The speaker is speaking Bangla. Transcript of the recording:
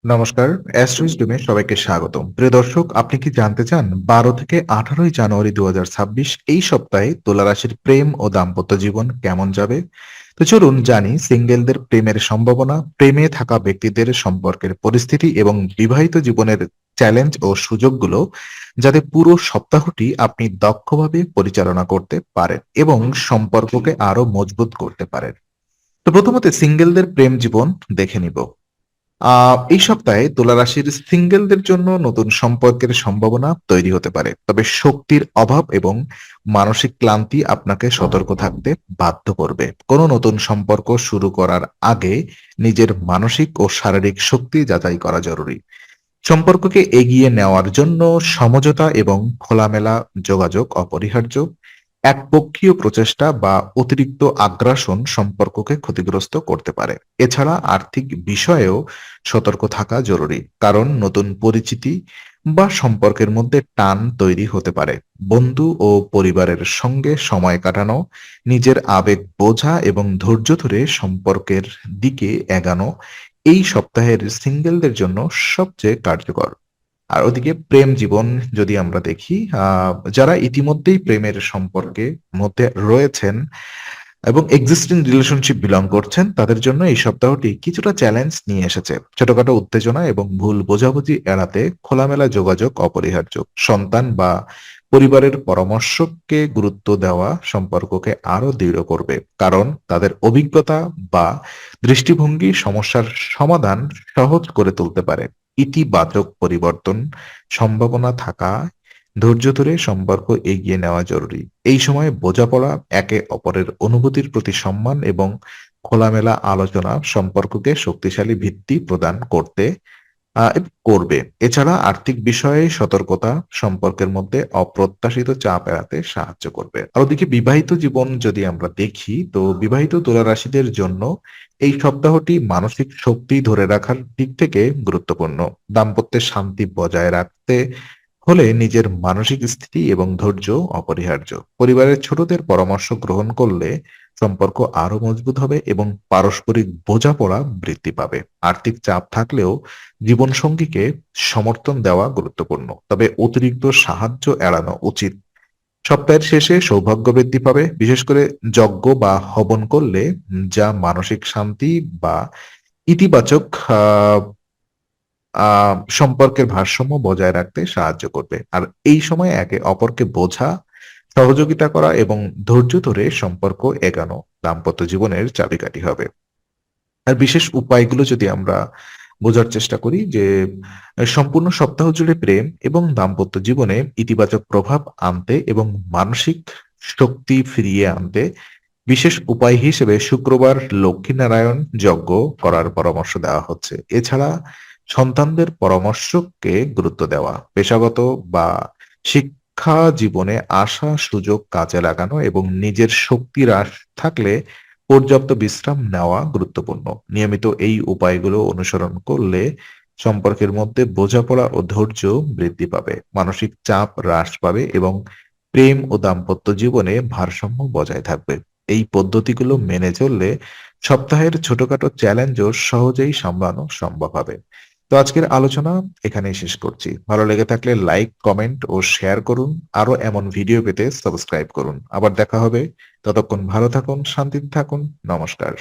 নমস্কার, অ্যাস্ট্রোইজডমে সবাইকে স্বাগতম। প্রিয় দর্শক, আপনি কি জানতে চান ১২ থেকে ১৮ জানুয়ারি ২০২৬ এই সপ্তাহে তুলা রাশির প্রেম ও দাম্পত্য জীবন কেমন যাবে? তো চলুন জানি সিঙ্গেলদের প্রেমের সম্ভাবনা, প্রেমে থাকা ব্যক্তিদের সম্পর্কের পরিস্থিতি এবং বিবাহিত জীবনের চ্যালেঞ্জ ও সুযোগগুলো, যাতে পুরো সপ্তাহটি আপনি দক্ষভাবে পরিচালনা করতে পারেন এবং সম্পর্ককে আরো মজবুত করতে পারেন। তো প্রথমত সিঙ্গেলদের প্রেম জীবন দেখে নিব। এই সপ্তাহে তুলা রাশির সিঙ্গেলদের জন্য নতুন সম্পর্কের সম্ভাবনা তৈরি হতে পারে, তবে শক্তির অভাব এবং মানসিক ক্লান্তি আপনাকে সতর্ক থাকতে বাধ্য করবে। কোনো নতুন সম্পর্ক শুরু করার আগে নিজের মানসিক ও শারীরিক শক্তি যাচাই করা জরুরি। সম্পর্ককে এগিয়ে নেওয়ার জন্য সমঝোতা এবং খোলামেলা যোগাযোগ অপরিহার্য। একপক্ষীয় প্রচেষ্টা বা অতিরিক্ত আগ্রাসন সম্পর্ককে ক্ষতিগ্রস্ত করতে পারে। এছাড়া আর্থিক বিষয়েও সতর্ক থাকা জরুরি, কারণ নতুন পরিচিতি বা সম্পর্কের মধ্যে টান তৈরি হতে পারে। বন্ধু ও পরিবারের সঙ্গে সময় কাটানো, নিজের আবেগ বোঝা এবং ধৈর্য ধরে সম্পর্কের দিকে এগানো এই সপ্তাহের সিঙ্গেলদের জন্য সবচেয়ে কার্যকর। আর ওদিকে প্রেম জীবন যদি আমরা দেখি, যারা ইতিমধ্যেই প্রেমের সম্পর্কে মধ্যে রয়েছেন এবং এক্সিস্টিং রিলেশনশিপ বিলং করছেন, তাদের জন্য এই সপ্তাহটি কিছুটা চ্যালেঞ্জ নিয়ে এসেছে। ছোটখাটো উত্তেজনা এবং ভুল বোঝাবুঝি এড়াতে খোলামেলা যোগাযোগ অপরিহার্য। সন্তান বা পরিবারের পরামর্শকে গুরুত্ব দেওয়া সম্পর্ককে আরো দৃঢ় করবে, কারণ তাদের অভিজ্ঞতা বা দৃষ্টিভঙ্গি সমস্যার সমাধান সহজ করে তুলতে পারে। ইতিবাচক পরিবর্তন সম্ভাবনা থাকা, ধৈর্য ধরে সম্পর্ক এগিয়ে নেওয়া জরুরি। এই সময় বোঝাপড়া, একে অপরের অনুভূতির প্রতি সম্মান এবং খোলামেলা আলোচনা সম্পর্ককে শক্তিশালী ভিত্তি প্রদান করবে। এছাড়া আর্থিক বিষয়ে সতর্কতা সম্পর্কের মধ্যে অপ্রত্যাশিত চাপ এড়াতে সাহায্য করবে। আর ওদিকে বিবাহিত জীবন যদি আমরা দেখি, তো বিবাহিত তুলা রাশিদের জন্য এই সপ্তাহটি মানসিক শক্তি ধরে রাখার দিক থেকে গুরুত্বপূর্ণ। দাম্পত্যের শান্তি বজায় রাখতে হলে নিজের মানসিক স্থিতি এবং ধৈর্য অপরিহার্য। পরিবারের ছোটদের পরামর্শ গ্রহণ করলে সম্পর্ক আরো মজবুত হবে এবং পারস্পরিক বোঝাপড়া বৃদ্ধি পাবে। আর্থিক চাপ থাকলেও জীবনসঙ্গীকে সমর্থন দেওয়া গুরুত্বপূর্ণ, তবে অতিরিক্ত সাহায্য এড়ানো উচিত। সপ্তাহের শেষে সৌভাগ্য বৃদ্ধি পাবে, বিশেষ করে যজ্ঞ বা হবন করলে, যা মানসিক শান্তি বা ইতিবাচক আহ সম্পর্কের ভারসাম্য বজায় রাখতে সাহায্য করবে। আর এই সময় একে অপরকে বোঝা, সহযোগিতা করা এবং ধৈর্য ধরে সম্পর্ক এগানো দাম্পত্য জীবনের চাবিকাঠি হবে। আর বিশেষ উপায়গুলো যদি আমরা বোঝার চেষ্টা করি, যে সম্পূর্ণ সপ্তাহ জুড়ে প্রেম এবং দাম্পত্য জীবনে ইতিবাচক প্রভাব আনতে এবং মানসিক শক্তি ফিরিয়ে আনতে বিশেষ উপায় হিসেবে শুক্রবার লক্ষ্মীনারায়ণ যজ্ঞ করার পরামর্শ দেওয়া হচ্ছে। এছাড়া সন্তানদের পরামর্শকে গুরুত্ব দেওয়া, পেশাগত বা শিক্ষা জীবনে আসা সুযোগ কাজে লাগানো এবং নিজের শক্তি হ্রাস থাকলে পর্যাপ্ত বিশ্রাম নেওয়া গুরুত্বপূর্ণ। নিয়মিত এই উপায়গুলো অনুসরণ করলে সম্পর্কের মধ্যে বোঝাপড়া ও ধৈর্য বৃদ্ধি পাবে, মানসিক চাপ হ্রাস পাবে এবং প্রেম ও দাম্পত্য জীবনে ভারসাম্য বজায় থাকবে। এই পদ্ধতিগুলো মেনে চললে সপ্তাহের ছোটখাটো চ্যালেঞ্জও সহজেই সামলানো সম্ভব হবে। তো আজকের আলোচনা এখানেই শেষ করছি। ভালো লেগে থাকলে লাইক, কমেন্ট ও শেয়ার করুন। আরো এমন ভিডিও পেতে সাবস্ক্রাইব করুন। আবার দেখা হবে। ততক্ষণ ভালো থাকুন, শান্তিতে থাকুন। নমস্কার।